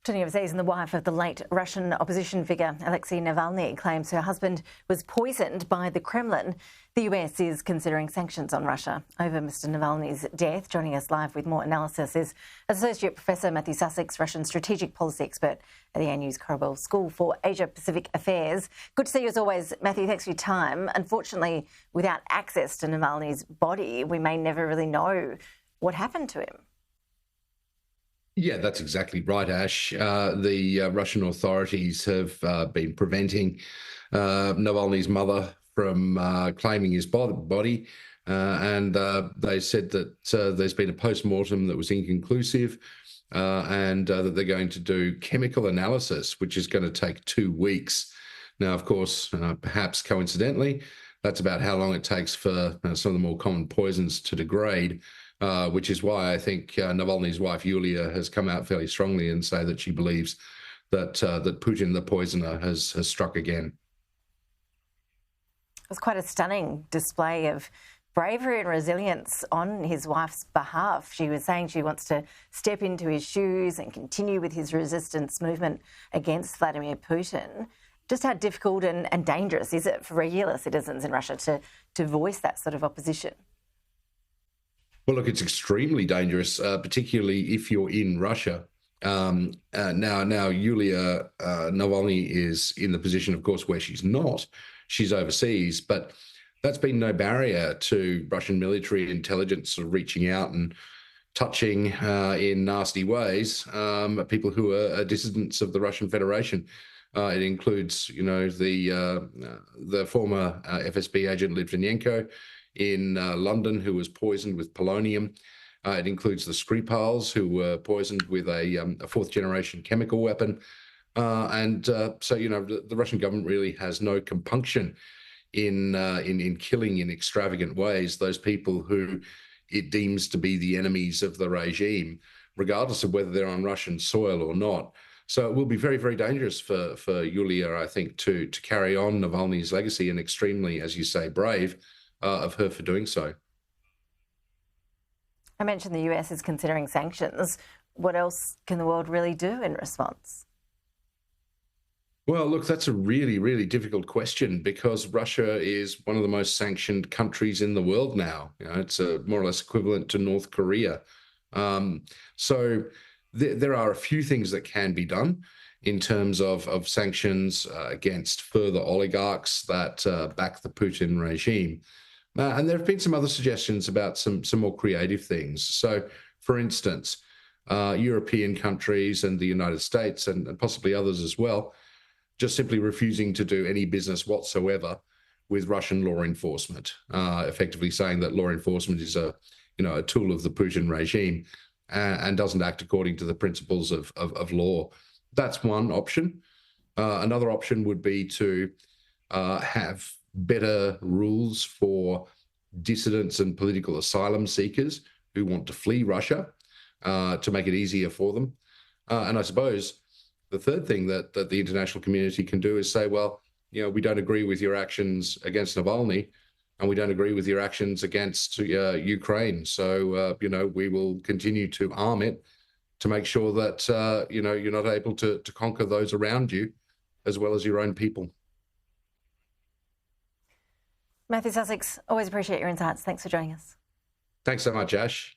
Turning overseas, and the wife of the late Russian opposition figure Alexei Navalny claims her husband was poisoned by the Kremlin. The US is considering sanctions on Russia over Mr Navalny's death. Joining us live with more analysis is Associate Professor Matthew Sussex, Russian strategic policy expert at the ANU's Korabel School for Asia-Pacific Affairs. Good to see you as always, Matthew. Thanks for your time. Unfortunately, without access to Navalny's body, we may never really know what happened to him. Yeah, that's exactly right, Ash. The Russian authorities have been preventing Navalny's mother from claiming his body, and they said that there's been a post-mortem that was inconclusive, and that they're going to do chemical analysis, which is going to take 2 weeks. Now, of course, perhaps coincidentally, that's about how long it takes for some of the more common poisons to degrade. Which is why I think Navalny's wife, Yulia, has come out fairly strongly and say that she believes that that Putin, the poisoner, has struck again. It was quite a stunning display of bravery and resilience on his wife's behalf. She was saying she wants to step into his shoes and continue with his resistance movement against Vladimir Putin. Just how difficult and dangerous is it for regular citizens in Russia to voice that sort of opposition? Well, look, it's extremely dangerous, particularly if you're in Russia. Now, Yulia Navalny is in the position, of course, where she's not. She's overseas, but that's been no barrier to Russian military intelligence sort of reaching out and touching in nasty ways people who are dissidents of the Russian Federation. It includes, the former FSB agent Litvinenko in London, who was poisoned with polonium. It includes the Skripals, who were poisoned with a fourth-generation chemical weapon. So, the Russian government really has no compunction in killing in extravagant ways those people who it deems to be the enemies of the regime, regardless of whether they're on Russian soil or not. So it will be very, very dangerous for Yulia, I think, to carry on Navalny's legacy, and extremely, as you say, brave of her for doing so. I mentioned the US is considering sanctions. What else can the world really do in response? Well, look, that's a really, really difficult question, because Russia is one of the most sanctioned countries in the world now. It's more or less equivalent to North Korea. So there are a few things that can be done in terms of sanctions against further oligarchs that back the Putin regime. And there have been some other suggestions about some more creative things. So, for instance, European countries and the United States, and possibly others as well, just simply refusing to do any business whatsoever with Russian law enforcement, effectively saying that law enforcement is a tool of the Putin regime and doesn't act according to the principles of law. That's one option. Another option would be to have better rules for dissidents and political asylum seekers who want to flee Russia, to make it easier for them. And I suppose the third thing that the international community can do is say, well, we don't agree with your actions against Navalny, and we don't agree with your actions against Ukraine. So, we will continue to arm it to make sure that, you're not able to conquer those around you as well as your own people. Matthew Sussex, always appreciate your insights. Thanks for joining us. Thanks so much, Ash.